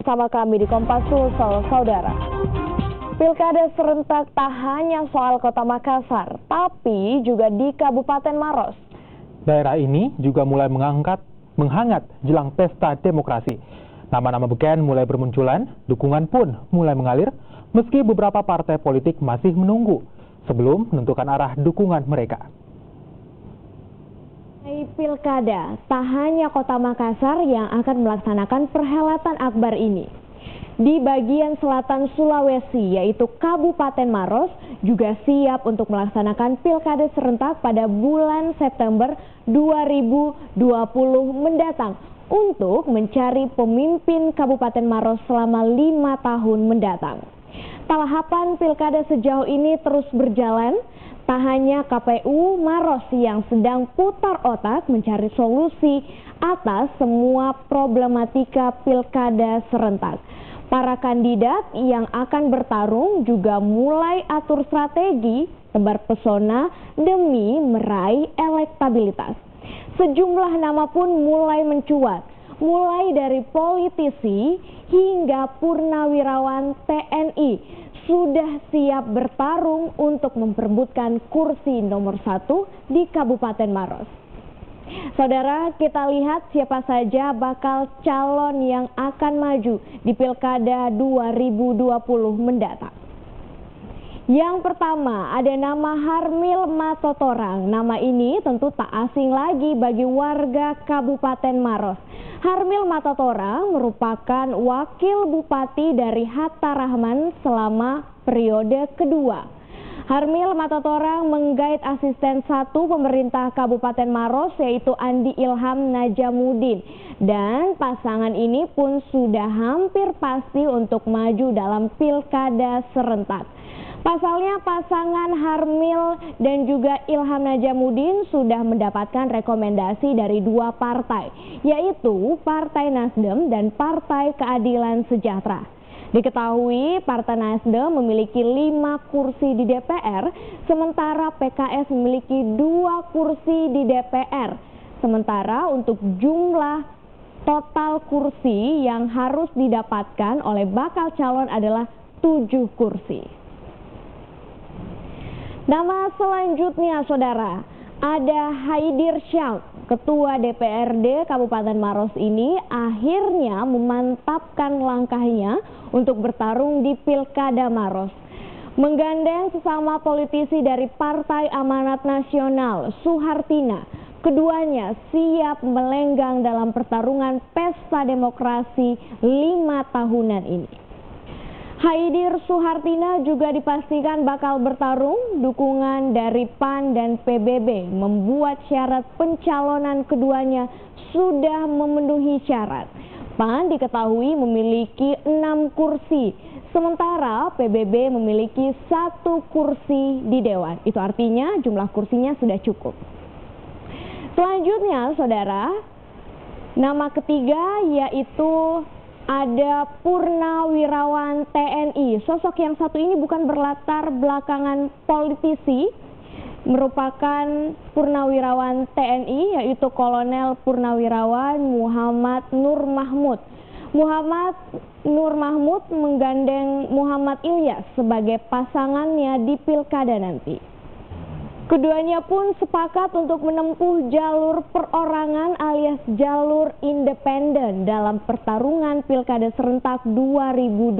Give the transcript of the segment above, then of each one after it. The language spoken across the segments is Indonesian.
bersama kami di Kompas Sulsel, saudara. Pilkada serentak tak hanya soal Kota Makassar, tapi juga di Kabupaten Maros. Daerah ini juga mulai menghangat jelang pesta demokrasi. Nama-nama beken mulai bermunculan, dukungan pun mulai mengalir, meski beberapa partai politik masih menunggu sebelum menentukan arah dukungan mereka. Pilkada, tak hanya Kota Makassar yang akan melaksanakan perhelatan akbar ini. Di bagian selatan Sulawesi, yaitu Kabupaten Maros, juga siap untuk melaksanakan pilkada serentak pada bulan September 2020 mendatang untuk mencari pemimpin Kabupaten Maros selama 5 tahun mendatang. Tahapan pilkada sejauh ini terus berjalan. Tak hanya KPU Maros yang sedang putar otak mencari solusi atas semua problematika pilkada serentak. Para kandidat yang akan bertarung juga mulai atur strategi tebar pesona demi meraih elektabilitas. Sejumlah nama pun mulai mencuat, mulai dari politisi hingga purnawirawan TNI sudah siap bertarung untuk memperebutkan kursi nomor 1 di Kabupaten Maros. Saudara, kita lihat siapa saja bakal calon yang akan maju di Pilkada 2020 mendatang. Yang pertama ada nama Harmil Matotorang. Nama ini tentu tak asing lagi bagi warga Kabupaten Maros. Harmil Matotorang merupakan wakil bupati dari Hatta Rahman selama periode kedua. Harmil Matotorang menggait asisten 1 pemerintah Kabupaten Maros yaitu Andi Ilham Najamuddin. Dan pasangan ini pun sudah hampir pasti untuk maju dalam pilkada serentak. Pasalnya pasangan Harmil dan juga Ilham Najamuddin sudah mendapatkan rekomendasi dari 2 partai, yaitu Partai Nasdem dan Partai Keadilan Sejahtera. Diketahui Partai Nasdem memiliki 5 kursi di DPR, sementara PKS memiliki 2 kursi di DPR. Sementara untuk jumlah total kursi yang harus didapatkan oleh bakal calon adalah 7 kursi. Nama selanjutnya, saudara, ada Haidir Syam. Ketua DPRD Kabupaten Maros ini akhirnya memantapkan langkahnya untuk bertarung di Pilkada Maros. Menggandeng sesama politisi dari Partai Amanat Nasional, Suhartina, keduanya siap melenggang dalam pertarungan pesta demokrasi 5 tahunan ini. Haidir Suhartina juga dipastikan bakal bertarung. Dukungan dari PAN dan PBB membuat syarat pencalonan keduanya sudah memenuhi syarat. PAN diketahui memiliki 6 kursi, sementara PBB memiliki 1 kursi di Dewan. Itu artinya jumlah kursinya sudah cukup. Selanjutnya, saudara, nama ketiga yaitu ada Purnawirawan TNI. Sosok yang satu ini bukan berlatar belakangan politisi, merupakan Purnawirawan TNI yaitu Kolonel Purnawirawan Muhammad Nur Mahmud. Muhammad Nur Mahmud menggandeng Muhammad Ilyas sebagai pasangannya di pilkada nanti. Keduanya pun sepakat untuk menempuh jalur perorangan alias jalur independen dalam pertarungan Pilkada Serentak 2020.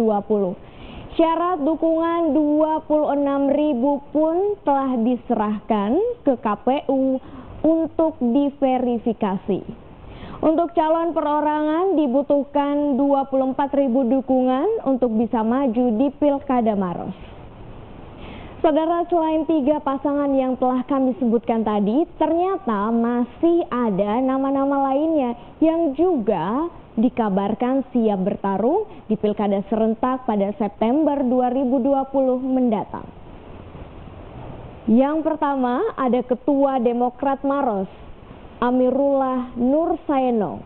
Syarat dukungan 26.000 pun telah diserahkan ke KPU untuk diverifikasi. Untuk calon perorangan dibutuhkan 24.000 dukungan untuk bisa maju di Pilkada Maros. Saudara, selain 3 pasangan yang telah kami sebutkan tadi, ternyata masih ada nama-nama lainnya yang juga dikabarkan siap bertarung di Pilkada Serentak pada September 2020 mendatang. Yang pertama ada Ketua Demokrat Maros, Amirullah Nur Saeno.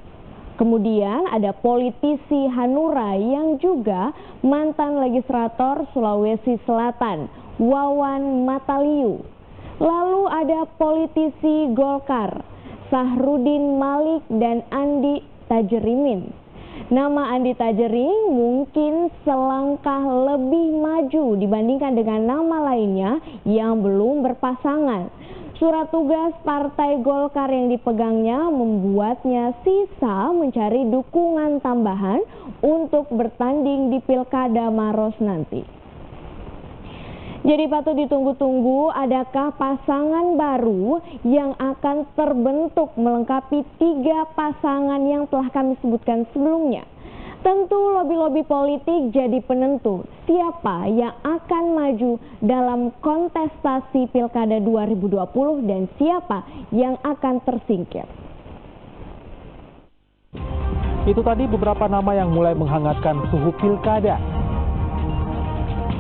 Kemudian ada politisi Hanura yang juga mantan legislator Sulawesi Selatan, Wawan Mataliu. Lalu ada politisi Golkar, Sahrudin Malik dan Andi Tajrimin. Nama Andi Tajering mungkin selangkah lebih maju dibandingkan dengan nama lainnya yang belum berpasangan. Surat tugas Partai Golkar yang dipegangnya membuatnya sisa mencari dukungan tambahan untuk bertanding di Pilkada Maros nanti. Jadi patut ditunggu-tunggu, adakah pasangan baru yang akan terbentuk melengkapi 3 pasangan yang telah kami sebutkan sebelumnya? Tentu lobi-lobi politik jadi penentu siapa yang akan maju dalam kontestasi Pilkada 2020 dan siapa yang akan tersingkir. Itu tadi beberapa nama yang mulai menghangatkan suhu pilkada.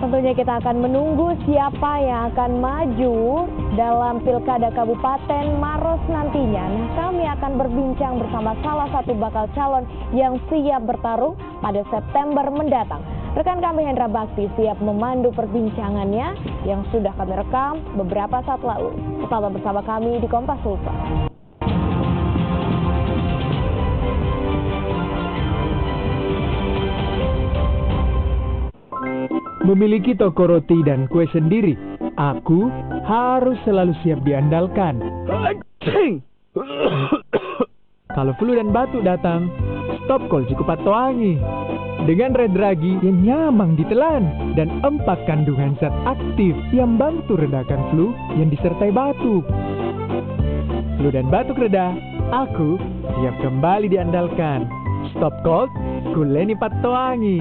Tentunya kita akan menunggu siapa yang akan maju dalam Pilkada Kabupaten Maros nantinya. Nah, kami akan berbincang bersama salah satu bakal calon yang siap bertarung pada September mendatang. Rekan kami Hendra Bakti siap memandu perbincangannya yang sudah kami rekam beberapa saat lalu. Tetaplah bersama kami di Kompas Sulsel. Memiliki toko roti dan kue sendiri, aku harus selalu siap diandalkan. Kalau flu dan batuk datang, stop call cukup Patoangi. Dengan red ragi yang nyamang ditelan dan 4 kandungan zat aktif yang bantu redakan flu yang disertai batuk. Flu dan batuk reda, aku siap kembali diandalkan. Stop cold, kuleni Patoangi.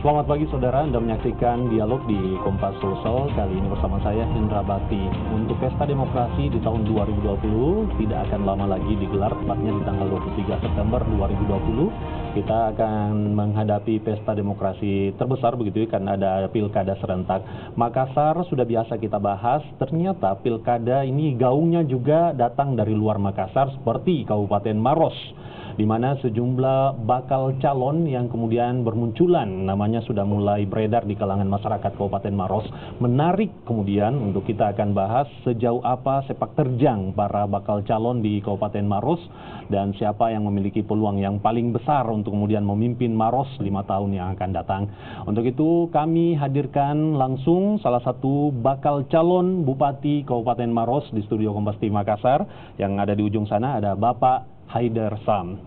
Selamat pagi saudara, Anda menyaksikan dialog di Kompas Sulsel. Kali ini bersama saya Hendra Bakti. Untuk Pesta Demokrasi di tahun 2020 tidak akan lama lagi digelar, tepatnya di tanggal 23 September 2020. Kita akan menghadapi Pesta Demokrasi terbesar begitu ya, karena ada Pilkada serentak. Makassar sudah biasa kita bahas, ternyata Pilkada ini gaungnya juga datang dari luar Makassar seperti Kabupaten Maros, di mana sejumlah bakal calon yang kemudian bermunculan namanya sudah mulai beredar di kalangan masyarakat Kabupaten Maros. Menarik kemudian untuk kita akan bahas sejauh apa sepak terjang para bakal calon di Kabupaten Maros dan siapa yang memiliki peluang yang paling besar untuk kemudian memimpin Maros 5 tahun yang akan datang. Untuk itu kami hadirkan langsung salah satu bakal calon Bupati Kabupaten Maros di studio Kompas TV Makassar. Yang ada di ujung sana ada Bapak Haider Sam.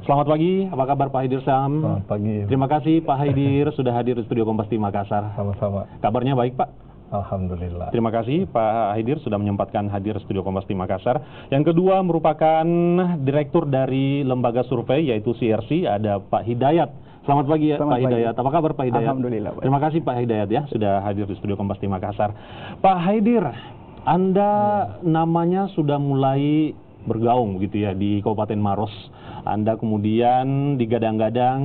Selamat pagi, apa kabar Pak Haider Sam? Selamat pagi. Terima kasih Pak Haider sudah hadir di studio Kompas TV Makassar. Sama-sama. Kabarnya baik Pak? Alhamdulillah. Terima kasih Pak Haider sudah menyempatkan hadir di studio Kompas TV Makassar. Yang kedua merupakan Direktur dari Lembaga Survei yaitu CRC, ada Pak Hidayat. Selamat pagi Pak Hidayat. Apa kabar Pak Hidayat? Alhamdulillah. Baik. Terima kasih Pak Hidayat ya sudah hadir di studio Kompas TV Makassar. Pak Haider, Anda namanya sudah mulai bergaung gitu ya di Kabupaten Maros. Anda kemudian digadang-gadang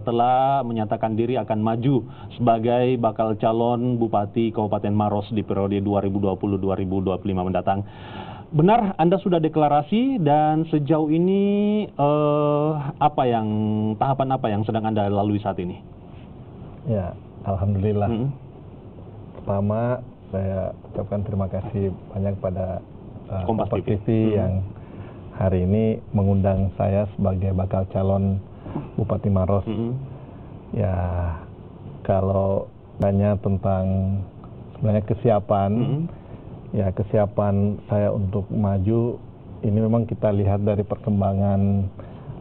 telah menyatakan diri akan maju sebagai bakal calon Bupati Kabupaten Maros di periode 2020-2025 mendatang. Benar Anda sudah deklarasi dan sejauh ini tahapan apa yang sedang Anda lalui saat ini? Ya, Alhamdulillah. Pertama saya ucapkan terima kasih banyak pada Kompas TV yang hari ini mengundang saya sebagai bakal calon Bupati Maros. Ya, kalau tanya tentang sebenarnya kesiapan, ya kesiapan saya untuk maju ini memang kita lihat dari perkembangan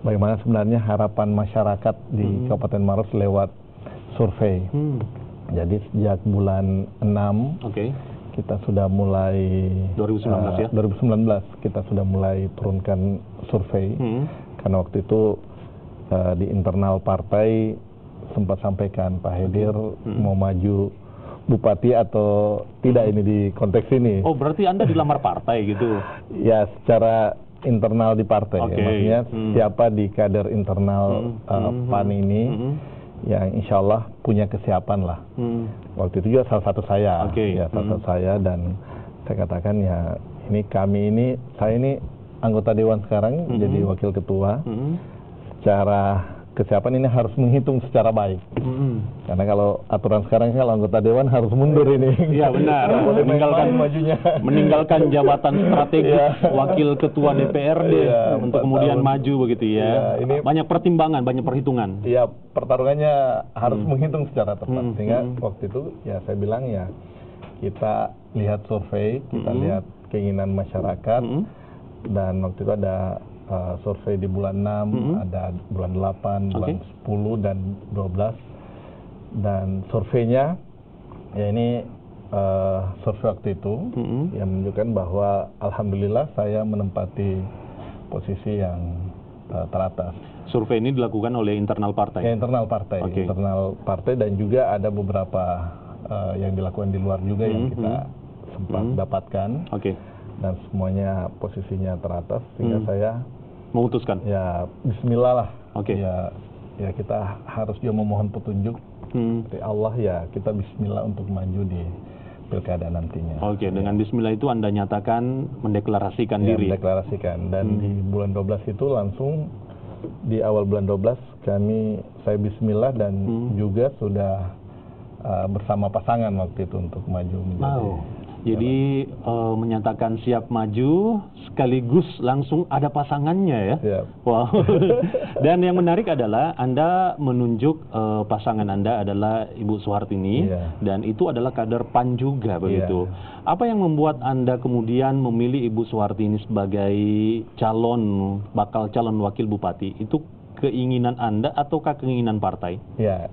bagaimana sebenarnya harapan masyarakat di Kabupaten Maros lewat survei. Jadi sejak bulan 6 kita sudah mulai 2019 ya? 2019 kita sudah mulai turunkan survei karena waktu itu di internal partai sempat sampaikan Pak Haider mau maju bupati atau tidak ini di konteks ini. Oh berarti Anda dilamar partai gitu? Ya secara internal di partai, maksudnya siapa di kader internal PAN ini yang insya Allah punya kesiapan lah. Waktu itu juga salah satu saya, ya salah satu saya, dan saya katakan ya saya ini anggota dewan sekarang jadi wakil ketua. Secara kesiapan ini harus menghitung secara baik. Karena kalau aturan sekarang kalau anggota dewan harus mundur ini. Iya benar. meninggalkan jabatan strategis wakil ketua DPRD untuk kemudian maju begitu ya. Ini banyak pertimbangan, banyak perhitungan. Iya, pertarungannya harus menghitung secara tepat. Sehingga waktu itu ya saya bilang ya kita lihat survei, kita lihat keinginan masyarakat, dan waktu itu ada survei di bulan 6, ada bulan 8, bulan 10 dan 12, dan surveinya ya ini survei waktu itu yang menunjukkan bahwa alhamdulillah saya menempati posisi yang teratas. Survei ini dilakukan oleh internal partai? Ya, internal partai, internal partai, dan juga ada beberapa yang dilakukan di luar juga yang kita sempat dapatkan, dan semuanya posisinya teratas, sehingga saya memutuskan ya bismillah lah. Ya kita harus juga memohon petunjuk dari Allah, ya kita bismillah untuk maju di pilkada nantinya. Dengan bismillah itu Anda nyatakan mendeklarasikan diri. Mendeklarasikan, dan di bulan 12 itu langsung di awal bulan 12 saya bismillah, dan juga sudah bersama pasangan waktu itu untuk maju menjadi. Jadi menyatakan siap maju sekaligus langsung ada pasangannya ya. Wow. Dan yang menarik adalah Anda menunjuk pasangan Anda adalah Ibu Soehartini, dan itu adalah kader PAN juga begitu. Apa yang membuat Anda kemudian memilih Ibu Soehartini sebagai bakal calon wakil bupati? Itu keinginan Anda ataukah keinginan partai? Ya.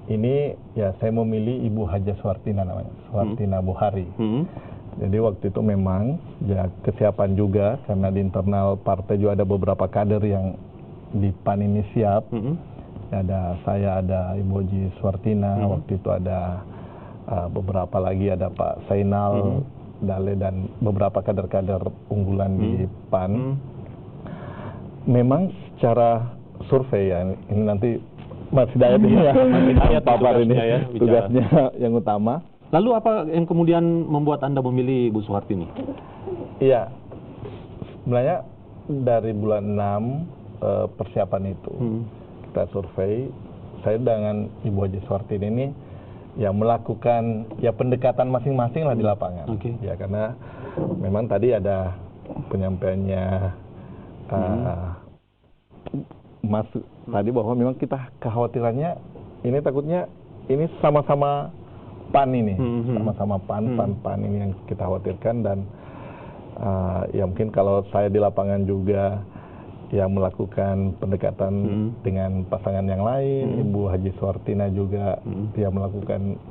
Ini ya saya memilih Ibu Haja Soehartina namanya, Soehartina Buhari. Jadi waktu itu memang ya kesiapan juga, karena di internal partai juga ada beberapa kader yang di PAN ini siap. Ada saya, ada Ibu Haji Soehartina, waktu itu ada beberapa lagi, ada Pak Sainal Dale, dan beberapa kader-kader unggulan di PAN. Memang secara survei ya, ini nanti Mas Hidayat ini tugasnya yang utama. Lalu apa yang kemudian membuat Anda memilih Ibu Soehartini? Iya, sebenarnya dari bulan 6 persiapan itu kita survei, saya dengan Ibu Haji Soehartini ini yang melakukan ya pendekatan masing-masing lah di lapangan. Ya karena memang tadi ada penyampaiannya Mas tadi bahwa memang kita kekhawatirannya ini takutnya ini sama-sama PAN ini, sama-sama PAN ini yang kita khawatirkan, dan ya mungkin kalau saya di lapangan juga yang melakukan pendekatan dengan pasangan yang lain, Ibu Haji Soehartina juga yang melakukan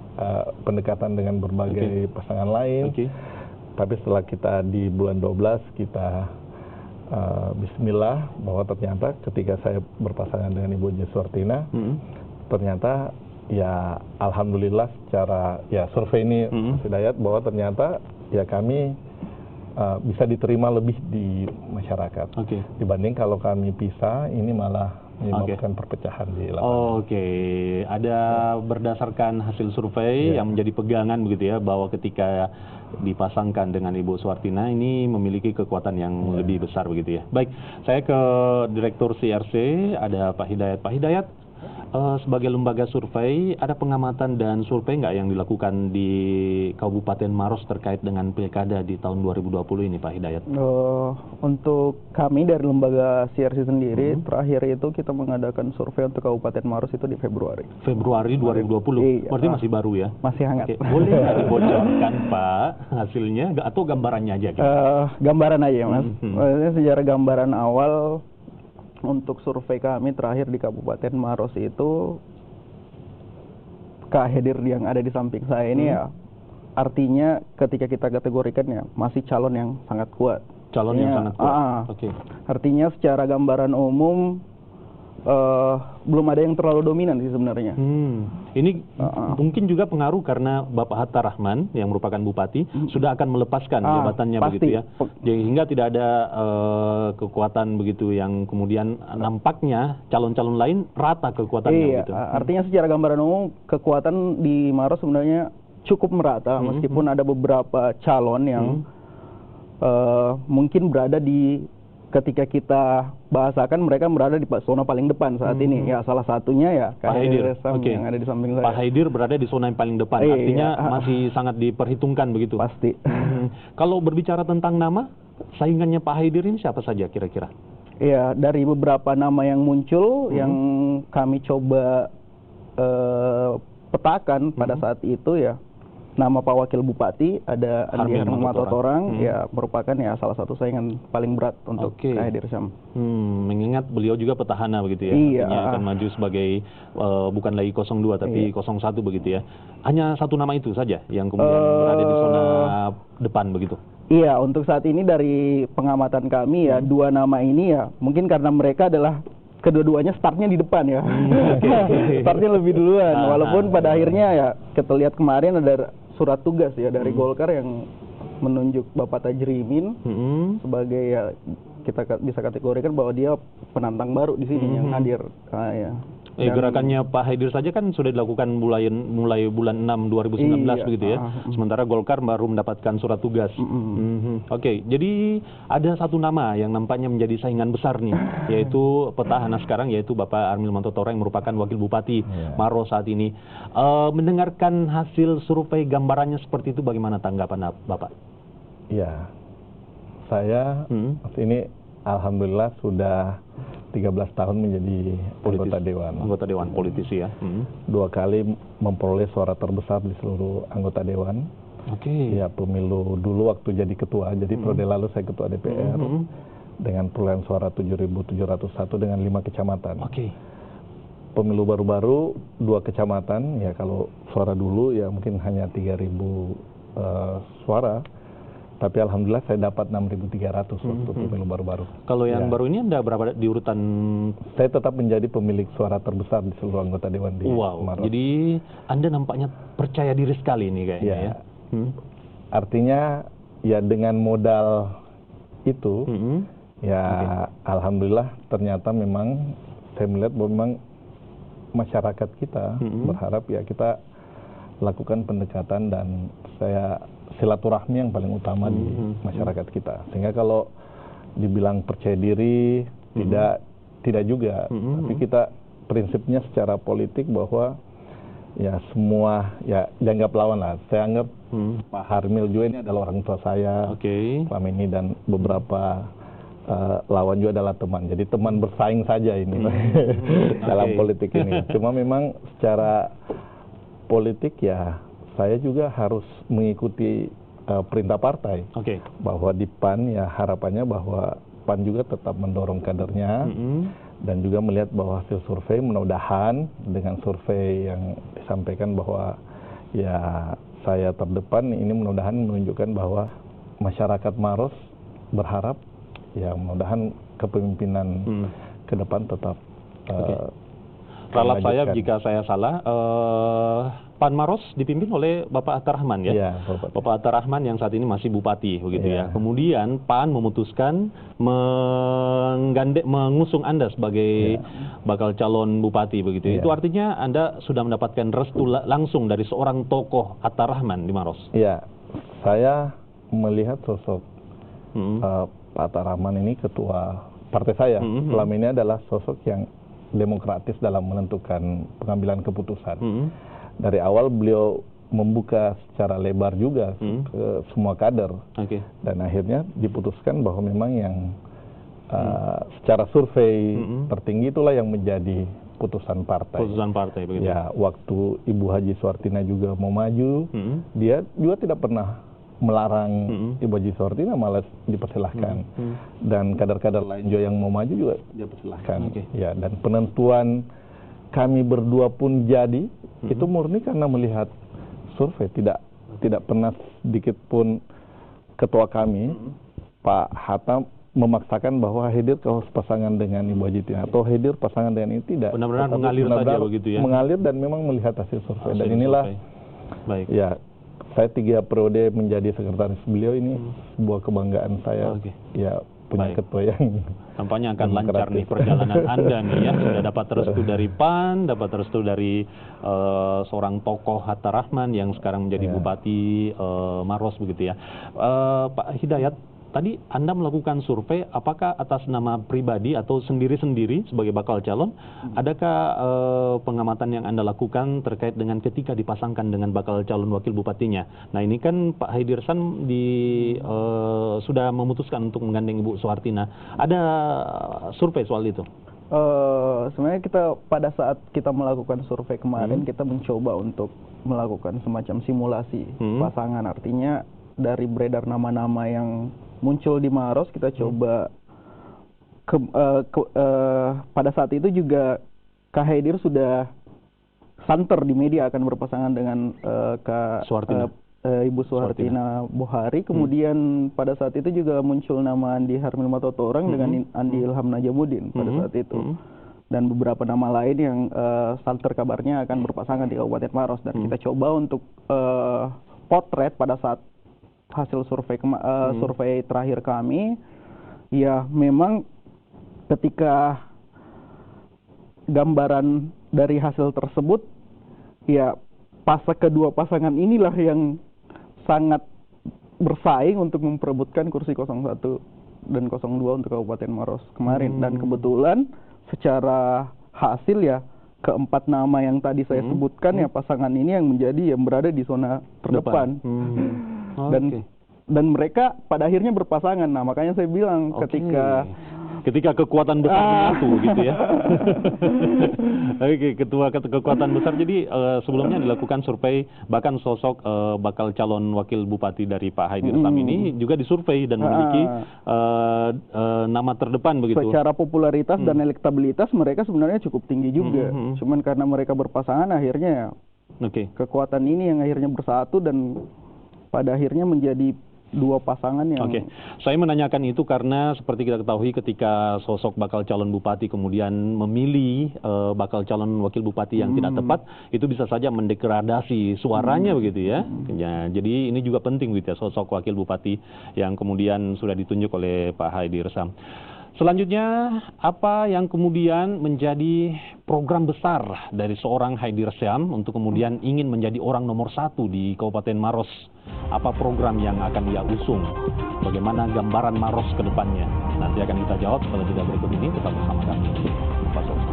pendekatan dengan berbagai pasangan lain. Tapi setelah kita di bulan 12 kita bismillah bahwa ternyata ketika saya berpasangan dengan Ibu Haji Soehartina, ternyata ya alhamdulillah secara ya survei ini Mas Hidayat bahwa ternyata ya kami bisa diterima lebih di masyarakat dibanding kalau kami pisah, ini malah menyebabkan perpecahan di lapangan. Ada berdasarkan hasil survei yang menjadi pegangan begitu ya, bahwa ketika dipasangkan dengan Ibu Soehartina ini memiliki kekuatan yang lebih besar begitu ya. Baik, saya ke Direktur CRC, ada Pak Hidayat. Pak Hidayat, sebagai lembaga survei, ada pengamatan dan survei nggak yang dilakukan di Kabupaten Maros terkait dengan pilkada di tahun 2020 ini, Pak Hidayat? Untuk kami dari lembaga CRC sendiri, terakhir itu kita mengadakan survei untuk Kabupaten Maros itu di Februari. Februari 2020? Berarti masih baru ya? Masih hangat. Boleh nggak dibocorkan, Pak, hasilnya atau gambarannya aja? Gambaran aja, Mas. Maksudnya secara gambaran awal, untuk survei kami terakhir di Kabupaten Maros itu, Kak Hedir yang ada di samping saya ini ya, artinya ketika kita kategorikan ya masih calon yang sangat kuat. Calon yang sangat kuat. Artinya secara gambaran umum belum ada yang terlalu dominan sih sebenarnya. Ini mungkin juga pengaruh karena Bapak Hatta Rahman yang merupakan bupati sudah akan melepaskan jabatannya begitu ya. Sehingga tidak ada kekuatan begitu yang kemudian nampaknya calon-calon lain rata kekuatannya begitu. Artinya secara gambaran umum kekuatan di Maros sebenarnya cukup merata, meskipun ada beberapa calon yang mungkin berada di ketika kita bahasakan mereka berada di zona paling depan saat ini. Ya salah satunya ya Pak Haidir yang ada di samping saya. Pak Haidir berada di zona yang paling depan, artinya masih sangat diperhitungkan begitu. Pasti. Kalau berbicara tentang nama, saingannya Pak Haidir ini siapa saja kira-kira? Iya, dari beberapa nama yang muncul yang kami coba petakan pada saat itu ya, nama Pak Wakil Bupati ada Andi Hermanto Torang, ya merupakan ya salah satu saingan paling berat untuk Pak Haidir Syam. Mengingat beliau juga petahana begitu ya, artinya akan maju sebagai bukan lagi 02 tapi 01 begitu ya. Hanya satu nama itu saja yang kemudian berada di zona depan begitu. Iya, untuk saat ini dari pengamatan kami ya, dua nama ini ya, mungkin karena mereka adalah kedua-duanya startnya di depan ya. Startnya lebih duluan, walaupun pada akhirnya ya kita lihat kemarin ada surat tugas ya dari Golkar yang menunjuk Bapak Tajrimin sebagai ya kita bisa kategorikan bahwa dia penantang baru di sini yang hadir. Ya. Gerakannya Pak Haidir saja kan sudah dilakukan mulai bulan 6 2019 begitu ya. Sementara Golkar baru mendapatkan surat tugas. Oke, jadi ada satu nama yang nampaknya menjadi saingan besar nih, yaitu petahana sekarang, yaitu Bapak Armil Mantotora yang merupakan Wakil Bupati Maros saat ini. Mendengarkan hasil survei gambarannya seperti itu, bagaimana tanggapan Bapak? Ya, saya ini alhamdulillah sudah 13 tahun menjadi anggota dewan. Anggota dewan, politisi ya. 2 kali memperoleh suara terbesar di seluruh anggota dewan. Ya, pemilu dulu waktu jadi ketua, jadi periode lalu saya ketua DPR dengan perolehan suara 7.701 dengan 5 kecamatan. Pemilu baru-baru 2 kecamatan, ya kalau suara dulu ya mungkin hanya 3.000 suara. Tapi alhamdulillah saya dapat 6.300 waktu pemilu baru-baru. Kalau yang baru ini Anda berapa di urutan? Saya tetap menjadi pemilik suara terbesar di seluruh anggota dewan di Maros. Jadi Anda nampaknya percaya diri sekali ini kayaknya ya. Artinya ya dengan modal itu alhamdulillah ternyata memang saya melihat bahwa memang masyarakat kita berharap ya kita lakukan pendekatan dan saya silaturahmi yang paling utama di masyarakat kita. Sehingga kalau dibilang percaya diri, tidak juga. Tapi kita prinsipnya secara politik bahwa ya semua ya dianggap lawan lah. Saya anggap Pak Harmil juga ini adalah orang tua saya selama ini dan beberapa lawan juga adalah teman. Jadi teman bersaing saja ini dalam politik ini. Cuma memang secara politik ya saya juga harus mengikuti perintah partai bahwa di PAN ya harapannya bahwa PAN juga tetap mendorong kadernya dan juga melihat bahwa hasil survei mudah-mudahan dengan survei yang disampaikan bahwa ya saya terdepan ini mudah-mudahan menunjukkan bahwa masyarakat Maros berharap ya mudah-mudahan kepemimpinan ke depan tetap ralat saya jika saya salah, PAN Maros dipimpin oleh Bapak Atta Rahman ya? Bapak Atta Rahman yang saat ini masih bupati begitu ya. Kemudian PAN memutuskan mengusung Anda sebagai bakal calon bupati begitu. Itu artinya Anda sudah mendapatkan restu langsung dari seorang tokoh Atta Rahman di Maros. Iya, saya melihat sosok Pak Atta Rahman ini ketua partai saya. Selama ini adalah sosok yang demokratis dalam menentukan pengambilan keputusan. Dari awal beliau membuka secara lebar juga ke semua kader. Dan akhirnya diputuskan bahwa memang yang secara survei tertinggi itulah yang menjadi putusan partai. Putusan partai begitu. Ya, waktu Ibu Haji Suartina juga mau maju, dia juga tidak pernah melarang Ibu Haji Suartina, malah dipersilahkan. Dan kader-kader lain juga yang mau maju juga dipersilahkan. Ya, dan penentuan kami berdua pun jadi itu murni karena melihat survei. Tidak pernah sedikit pun ketua kami Pak Hatta memaksakan bahwa Haidir harus pasangan dengan Ibu Haji Tina atau Haidir pasangan dengan ini, tidak. Benar-benar mengalir saja begitu ya. Mengalir dan memang melihat hasil survei. Dan inilah ya saya 3 periode menjadi sekretaris beliau, ini sebuah kebanggaan saya. Ya punya ketua yang tampaknya akan lancar nih perjalanan Anda nih ya. Sudah dapat restu dari PAN, dapat restu dari seorang tokoh Atta Rahman yang sekarang menjadi bupati Maros begitu ya. Pak Hidayat, tadi Anda melakukan survei, apakah atas nama pribadi atau sendiri-sendiri sebagai bakal calon? Adakah pengamatan yang Anda lakukan terkait dengan ketika dipasangkan dengan bakal calon wakil bupatinya? Nah, ini kan Pak Haidir Sam sudah memutuskan untuk menggandeng Ibu Soehartina. Ada survei soal itu? Sebenarnya pada saat kita melakukan survei kemarin, kita mencoba untuk melakukan semacam simulasi pasangan. Artinya dari beredar nama-nama yang muncul di Maros, kita coba pada saat itu juga Kak Haidir sudah santer di media akan berpasangan dengan Ibu Soehartina Bohari. Kemudian pada saat itu juga muncul nama Andi Harmil Matotorang dengan Andi Ilham Najamuddin pada saat itu. Dan beberapa nama lain yang santer kabarnya akan berpasangan di Kabupaten Maros. Dan kita coba untuk potret pada saat hasil survei terakhir kami, ya memang ketika gambaran dari hasil tersebut, ya kedua pasangan inilah yang sangat bersaing untuk memperebutkan kursi 01 dan 02 untuk Kabupaten Maros kemarin. Dan kebetulan secara hasil ya keempat nama yang tadi saya sebutkan ya pasangan ini yang berada di zona terdepan. Dan mereka pada akhirnya berpasangan. Nah, makanya saya bilang ketika kekuatan besar menyatu gitu ya. Oke, kekuatan besar. Jadi sebelumnya dilakukan survei, bahkan sosok bakal calon wakil bupati dari Pak Haidir Sam ini juga disurvei dan memiliki nama terdepan begitu. Secara popularitas dan elektabilitas mereka sebenarnya cukup tinggi juga. Cuman karena mereka berpasangan akhirnya kekuatan ini yang akhirnya bersatu dan pada akhirnya menjadi dua pasangan yang... Saya menanyakan itu karena seperti kita ketahui ketika sosok bakal calon bupati kemudian memilih bakal calon wakil bupati yang tidak tepat, itu bisa saja mendegradasi suaranya begitu ya. Jadi ini juga penting gitu ya, sosok wakil bupati yang kemudian sudah ditunjuk oleh Pak Haidir Sam. Selanjutnya, apa yang kemudian menjadi program besar dari seorang Haidir Sam untuk kemudian ingin menjadi orang nomor 1 di Kabupaten Maros? Apa program yang akan dia usung? Bagaimana gambaran Maros ke depannya? Nanti akan kita jawab setelah jeda berikut ini. Tetap bersama kami. Pak Sosa.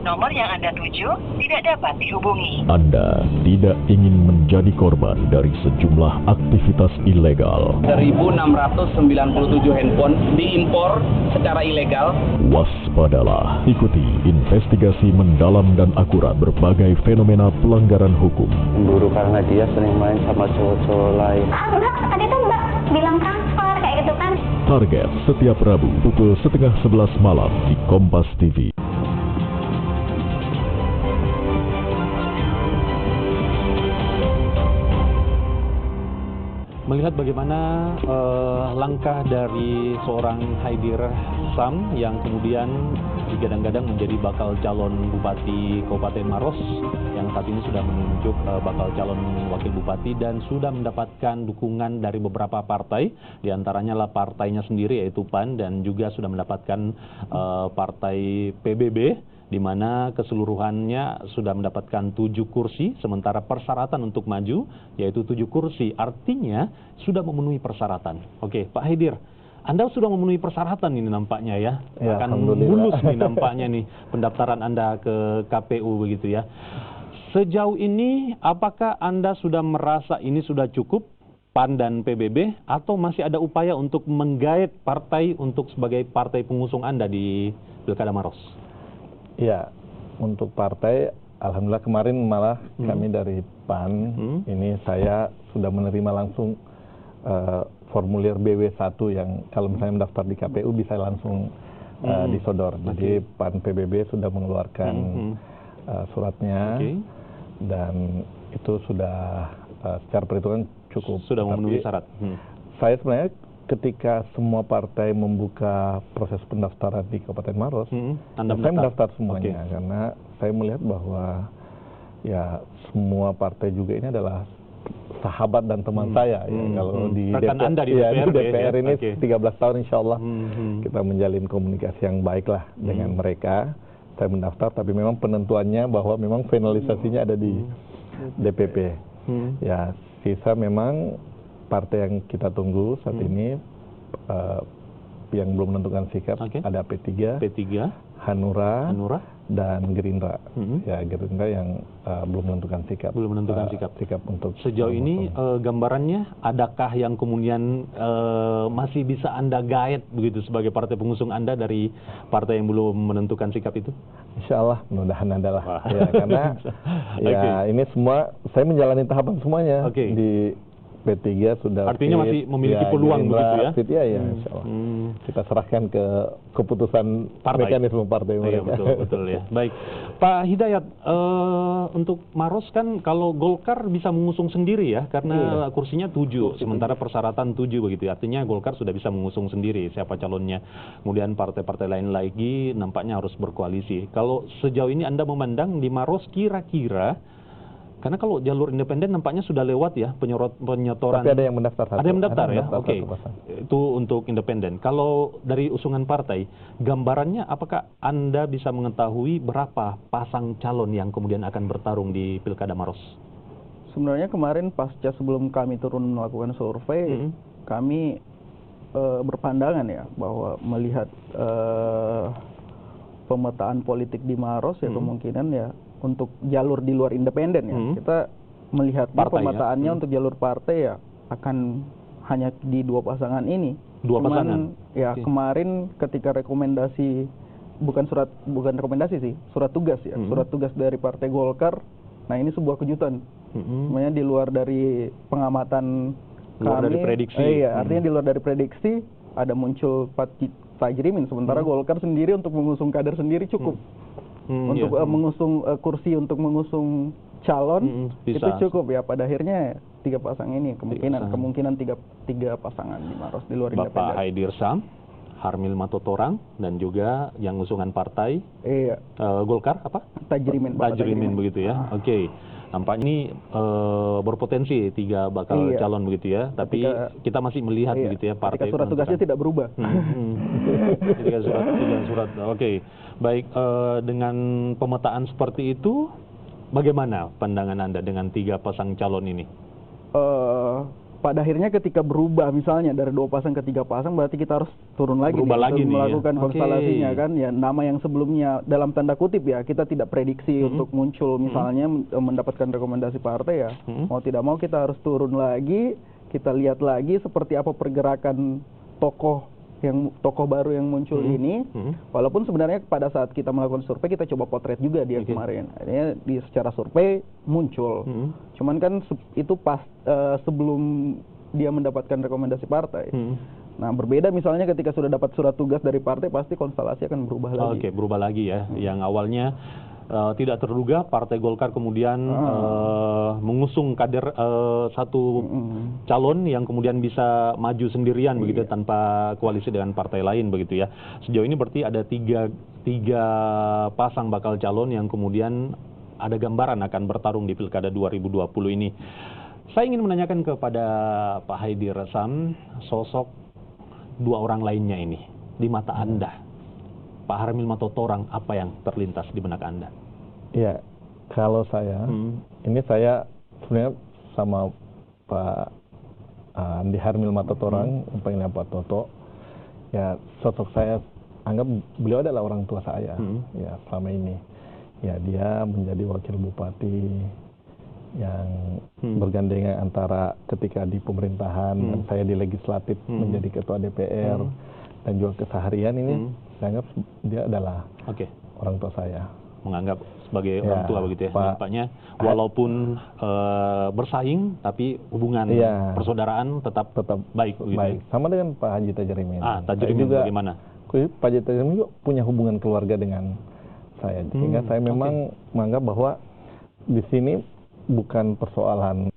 Nomor yang Anda tuju tidak dapat dihubungi. Anda tidak ingin menjadi korban dari sejumlah aktivitas ilegal. 1.697 handphone diimpor secara ilegal. Waspadalah, ikuti investigasi mendalam dan akurat berbagai fenomena pelanggaran hukum. Buru karena dia sering main sama cowok-cowok lain. Enggak, tadi tuh Mbak bilang transfer kayak gitu kan. Target setiap Rabu pukul 10:30 malam di Kompas TV. Melihat bagaimana langkah dari seorang Haidir Sam yang kemudian digadang-gadang menjadi bakal calon bupati Kabupaten Maros, yang saat ini sudah menunjuk bakal calon wakil bupati dan sudah mendapatkan dukungan dari beberapa partai, diantaranya lah partainya sendiri yaitu PAN, dan juga sudah mendapatkan partai PBB, di mana keseluruhannya sudah mendapatkan 7 kursi, sementara persyaratan untuk maju yaitu 7 kursi, artinya sudah memenuhi persyaratan. Oke, Pak Haidir, Anda sudah memenuhi persyaratan ini nampaknya ya, akan mulus nih nampaknya nih pendaftaran Anda ke KPU begitu ya. Sejauh ini apakah Anda sudah merasa ini sudah cukup, PAN dan PBB, atau masih ada upaya untuk menggait partai untuk sebagai partai pengusung Anda di Pilkada Maros? Ya, untuk partai, alhamdulillah kemarin malah kami dari PAN, ini saya sudah menerima langsung formulir BW1 yang kalau misalnya mendaftar di KPU bisa langsung disodor. Jadi PAN PBB sudah mengeluarkan suratnya, dan itu sudah secara perhitungan cukup. Sudah memenuhi syarat. Saya sebenarnya ketika semua partai membuka proses pendaftaran di Kabupaten Maros, saya mendaftar semuanya karena saya melihat bahwa ya semua partai juga ini adalah sahabat dan teman saya. Ya, kalau di DPR ini 13 tahun insya Allah kita menjalin komunikasi yang baik lah dengan mereka. saya mendaftar, tapi memang penentuannya bahwa memang finalisasinya ada di DPP. Ya, sisa memang partai yang kita tunggu saat ini yang belum menentukan sikap, ada P3, Hanura, dan Gerindra. Ya, Gerindra yang belum menentukan sikap. Belum menentukan sikap untuk sejauh ini. Gambarannya, adakah yang kemudian masih bisa Anda gaet begitu sebagai partai pengusung Anda dari partai yang belum menentukan sikap itu? Insya Allah, mudah-mudahan ada lah. Ya, karena ini semua saya menjalani tahapan semuanya di P3 sudah. Artinya masih memiliki peluang begitu ya? Ya, insya Allah. Kita serahkan ke keputusan mekanisme partai mereka. Betul ya. Baik, Pak Hidayat, untuk Maros kan kalau Golkar bisa mengusung sendiri ya, karena kursinya 7, sementara persyaratan 7 begitu. Artinya Golkar sudah bisa mengusung sendiri siapa calonnya. Kemudian partai-partai lain lagi nampaknya harus berkoalisi. Kalau sejauh ini Anda memandang di Maros kira-kira, karena kalau jalur independen nampaknya sudah lewat ya penyetoran. Tapi ada yang mendaftar. Ada yang mendaftar ya? Oke. Itu untuk independen. Kalau dari usungan partai, gambarannya apakah Anda bisa mengetahui berapa pasang calon yang kemudian akan bertarung di Pilkada Maros? Sebenarnya kemarin pasca sebelum kami turun melakukan survei, kami berpandangan ya bahwa melihat pemetaan politik di Maros ya kemungkinan ya untuk jalur di luar independen ya, kita melihat pemetaannya untuk jalur partai ya akan hanya di 2 pasangan ini. Pasangan? Ya, kemarin ketika rekomendasi, bukan rekomendasi sih, surat tugas ya, surat tugas dari Partai Golkar, nah ini sebuah kejutan. Sebenarnya di luar dari pengamatan kami, dari prediksi. Artinya di luar dari prediksi, ada muncul Tajrimin, sementara Golkar sendiri untuk mengusung kader sendiri cukup. Untuk mengusung kursi, untuk mengusung calon itu cukup ya. Pada akhirnya 3 pasang ini kemungkinan tiga pasangan di Maros di luar independen. Bapak Haidir Sam, Harmil Matotorang, dan juga yang usungan partai Golkar apa? Tajrimin begitu ya. Oke. Nampaknya ini berpotensi 3 bakal calon begitu ya, tapi kita masih melihat begitu ya partai. Surat tugasnya tidak berubah. Tiga surat. Oke. Baik, dengan pemetaan seperti itu, bagaimana pandangan Anda dengan 3 pasang calon ini? Pada akhirnya ketika berubah misalnya dari 2 pasang ke 3 pasang, berarti kita harus turun lagi melakukan konstelasinya kan ya. Nama yang sebelumnya dalam tanda kutip ya kita tidak prediksi untuk muncul misalnya mendapatkan rekomendasi partai ya, mau tidak mau kita harus turun lagi, kita lihat lagi seperti apa pergerakan tokoh baru yang muncul ini. Walaupun sebenarnya pada saat kita melakukan survei kita coba potret juga dia kemarin. Artinya secara survei muncul. Cuman kan itu pas sebelum dia mendapatkan rekomendasi partai. Nah, berbeda misalnya ketika sudah dapat surat tugas dari partai, pasti konstelasi akan berubah lagi. Oke, berubah lagi ya. Yang awalnya tidak terduga Partai Golkar kemudian mengusung kader satu calon yang kemudian bisa maju sendirian begitu tanpa koalisi dengan partai lain begitu ya. Sejauh ini berarti ada tiga pasang bakal calon yang kemudian ada gambaran akan bertarung di Pilkada 2020 ini. Saya ingin menanyakan kepada Pak Haidir Sam, sosok 2 orang lainnya ini di mata Anda. Pak Harmil Matotorang, apa yang terlintas di benak Anda? Ya, kalau saya, ini saya sebenarnya sama Pak Andi Harmil Matotorang, panggilnya Pak Toto. Ya, sosok saya anggap beliau adalah orang tua saya, ya selama ini. Ya, dia menjadi wakil bupati yang bergandengan antara ketika di pemerintahan dan saya di legislatif menjadi ketua DPR dan juga keseharian ini. Saya anggap dia adalah orang tua saya. Menganggap sebagai orang tua begitu ya. Nampaknya walaupun bersaing tapi hubungan persaudaraan tetap baik begitu. Baik. Sama dengan Pak Haji Tajrimin. Tajrimin juga bagaimana? Pak Haji Tajrimin juga punya hubungan keluarga dengan saya. Sehingga saya memang menganggap bahwa di sini bukan persoalan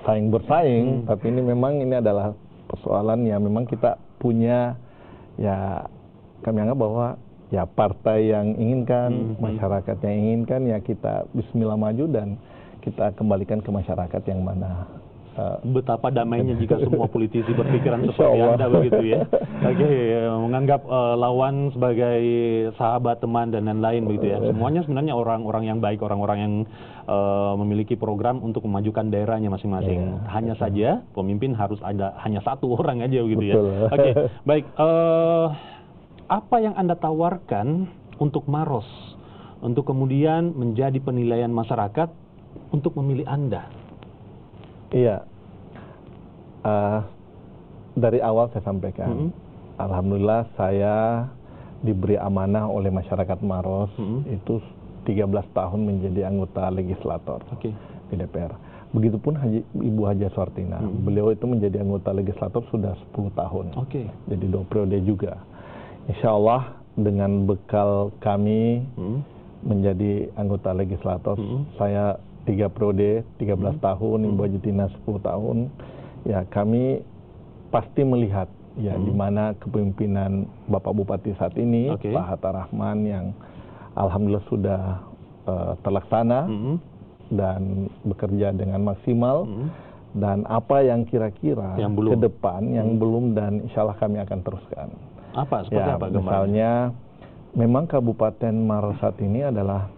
saing bersaing, tapi ini adalah persoalan yang memang kita punya, ya kami anggap bahwa ya partai yang inginkan, masyarakat yang inginkan, ya kita bismillah maju dan kita kembalikan ke masyarakat yang mana betapa damainya jika semua politisi berpikiran seperti Anda begitu ya. Oke, menganggap lawan sebagai sahabat, teman dan lain-lain begitu ya. Semuanya sebenarnya orang-orang yang baik, orang-orang yang memiliki program untuk memajukan daerahnya masing-masing. Hanya saja pemimpin harus ada hanya satu orang aja begitu ya. Oke, baik. Apa yang Anda tawarkan untuk Maros untuk kemudian menjadi penilaian masyarakat untuk memilih Anda? Iya, dari awal saya sampaikan, alhamdulillah saya diberi amanah oleh masyarakat Maros itu 13 tahun menjadi anggota legislator di DPR. Begitupun Ibu Haja Suartina, beliau itu menjadi anggota legislator sudah 10 tahun, jadi 2 periode juga. Insya Allah dengan bekal kami menjadi anggota legislator, saya 3 periode, 13 tahun, Ibu Haja Tina 10 tahun, ya kami pasti melihat ya di mana kepemimpinan Bapak Bupati saat ini, Pak Hatta Rahman, yang alhamdulillah sudah terlaksana dan bekerja dengan maksimal, dan apa yang kira-kira ke depan yang belum dan insya Allah kami akan teruskan. Apa? Seperti apa gambarnya? Misalnya, memang Kabupaten Maros saat ini adalah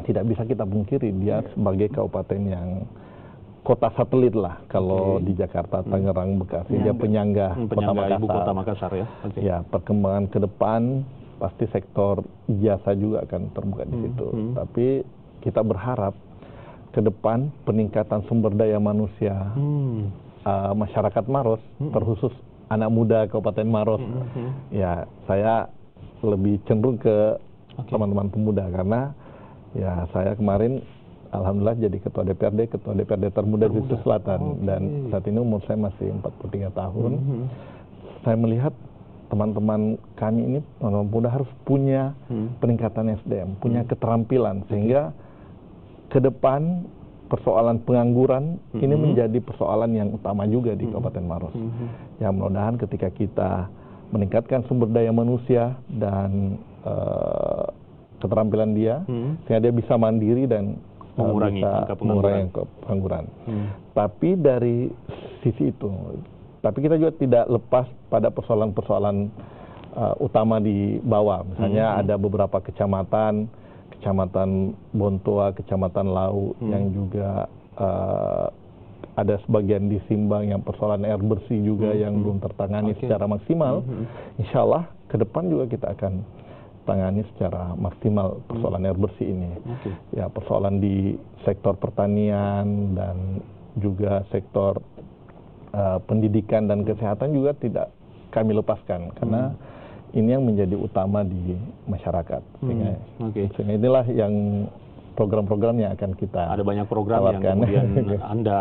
tidak bisa kita pungkiri dia sebagai kabupaten yang kota satelit lah kalau di Jakarta, Tangerang, Bekasi, dia penyangga kota Makassar. Ibu kota Makassar ya. Ya, perkembangan ke depan pasti sektor jasa juga akan terbuka di situ. Tapi kita berharap ke depan peningkatan sumber daya manusia masyarakat Maros, terkhusus anak muda Kabupaten Maros. Ya, saya lebih cenderung ke teman-teman pemuda karena ya saya kemarin alhamdulillah jadi ketua DPRD termuda di Selatan, dan saat ini umur saya masih 43 tahun. Saya melihat teman-teman kami ini, teman-teman muda, harus punya peningkatan SDM, punya keterampilan, sehingga ke depan persoalan pengangguran ini menjadi persoalan yang utama juga di Kabupaten Maros. Ya, mudah-mudahan ketika kita meningkatkan sumber daya manusia dan keterampilan dia, sehingga dia bisa mandiri dan mengurangi pengangguran. Tapi dari sisi itu, tapi kita juga tidak lepas pada persoalan-persoalan utama di bawah. Misalnya ada beberapa kecamatan Bontoa, Kecamatan Lau yang juga ada sebagian di Simbang yang persoalan air bersih juga yang belum tertangani secara maksimal. Insya Allah ke depan juga kita akan tangani secara maksimal persoalan air bersih ini. Ya, persoalan di sektor pertanian dan juga sektor pendidikan dan kesehatan juga tidak kami lepaskan karena ini yang menjadi utama di masyarakat. Sehingga inilah yang program-program yang akan kita ada banyak program tawarkan. Yang kemudian Anda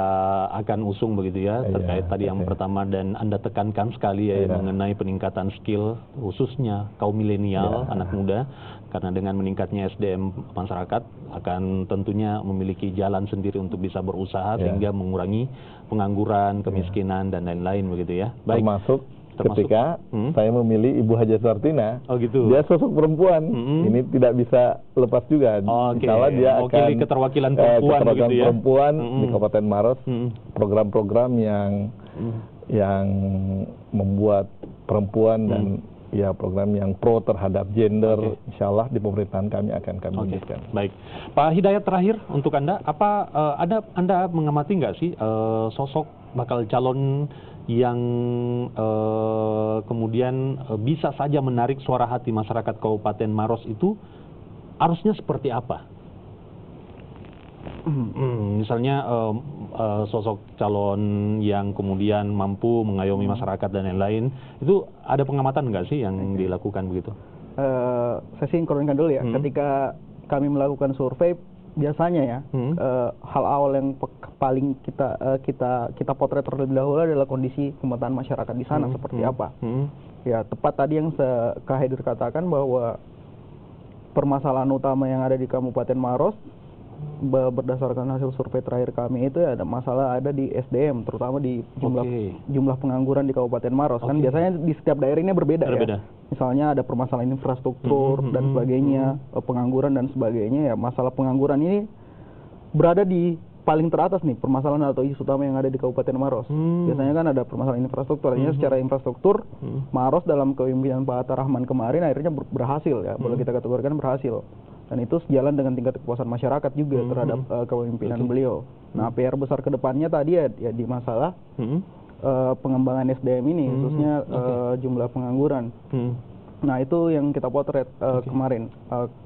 akan usung begitu ya, terkait tadi yang pertama, dan Anda tekankan sekali ya mengenai peningkatan skill khususnya kaum milenial, anak muda, karena dengan meningkatnya SDM masyarakat akan tentunya memiliki jalan sendiri untuk bisa berusaha sehingga mengurangi pengangguran, kemiskinan dan lain-lain begitu ya. Baik. Termasuk ketika saya memilih Ibu Haja Suartina, dia sosok perempuan, ini tidak bisa lepas juga. Kalau dia akan keterwakilan perempuan, perempuan di Kabupaten Maros, program-program yang membuat perempuan dan ya program yang pro terhadap gender, insya Allah di pemerintahan kami akan kami wujudkan. Baik, Pak Hidayat, terakhir untuk Anda, apa Anda mengamati nggak sih sosok bakal calon yang kemudian bisa saja menarik suara hati masyarakat Kabupaten Maros itu harusnya seperti apa? Misalnya sosok calon yang kemudian mampu mengayomi masyarakat dan lain-lain, itu ada pengamatan nggak sih yang dilakukan begitu? Saya sinkronkan dulu ya. Ketika kami melakukan survei, biasanya ya hal awal yang paling kita potret terlebih dahulu adalah kondisi pemetaan masyarakat di sana seperti apa. Ya, tepat tadi yang Kak Haidir katakan bahwa permasalahan utama yang ada di Kabupaten Maros berdasarkan hasil survei terakhir kami itu ada masalah ada di SDM, terutama di jumlah pengangguran di Kabupaten Maros. Kan biasanya di setiap daerah ini berbeda. Ya. Misalnya ada permasalahan infrastruktur dan sebagainya, pengangguran dan sebagainya. Ya, masalah pengangguran ini berada di paling teratas nih permasalahan atau isu utama yang ada di Kabupaten Maros. Biasanya kan ada permasalahan infrastruktur. Artinya secara infrastruktur Maros dalam kepemimpinan Pak Atta Rahman kemarin akhirnya berhasil ya, boleh kita kategorikan berhasil. Dan itu sejalan dengan tingkat kepuasan masyarakat juga terhadap kepemimpinan beliau. Nah, PR besar ke depannya tadi ya di masalah pengembangan SDM ini, khususnya jumlah pengangguran. Nah, itu yang kita potret kemarin.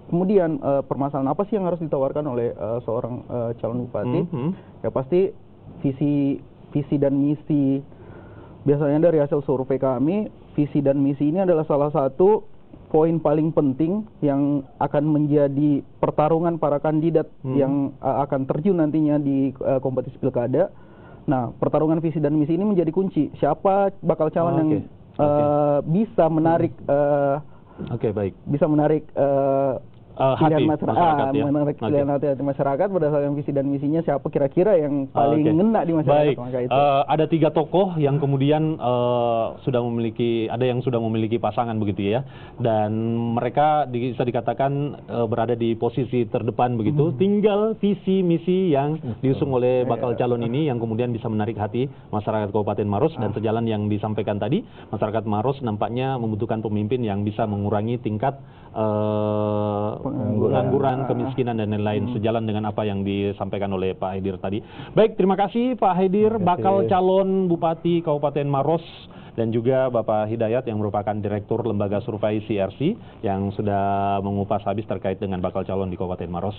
Kemudian permasalahan apa sih yang harus ditawarkan oleh seorang calon bupati? Ya pasti visi dan misi. Biasanya dari hasil survei kami, visi dan misi ini adalah salah satu poin paling penting yang akan menjadi pertarungan para kandidat yang akan terjun nantinya di kompetisi pilkada. Nah, pertarungan visi dan misi ini menjadi kunci. Siapa bakal calon yang bisa menarik bisa menarik pilihan masyarakat, menarik pilihan hati masyarakat berdasarkan visi dan misinya, siapa kira-kira yang paling ngena di masyarakat. Maka itu. Ada 3 tokoh yang kemudian ada yang sudah memiliki pasangan begitu ya, dan mereka bisa dikatakan berada di posisi terdepan begitu. Tinggal visi misi yang diusung oleh bakal calon ini yang kemudian bisa menarik hati masyarakat Kabupaten Maros, dan sejalan yang disampaikan tadi, masyarakat Maros nampaknya membutuhkan pemimpin yang bisa mengurangi tingkat pengangguran, kemiskinan dan lain-lain, sejalan dengan apa yang disampaikan oleh Pak Haidir tadi. Baik, terima kasih Pak Haidir, bakal calon Bupati Kabupaten Maros, dan juga Bapak Hidayat yang merupakan Direktur Lembaga Survei CRC yang sudah mengupas habis terkait dengan bakal calon di Kabupaten Maros.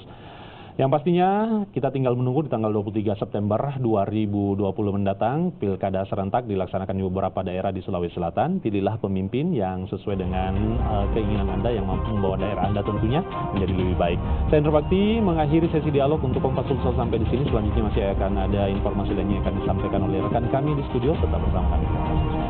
Yang pastinya kita tinggal menunggu di tanggal 23 September 2020 mendatang, pilkada serentak dilaksanakan di beberapa daerah di Sulawesi Selatan. Pilihlah pemimpin yang sesuai dengan keinginan Anda, yang mampu membawa daerah Anda tentunya menjadi lebih baik. Saya Hendra Bakti mengakhiri sesi dialog untuk Kompas Sulsel sampai di sini. Selanjutnya masih akan ada informasi lainnya yang akan disampaikan oleh rekan kami di studio. Tetap bersama kami.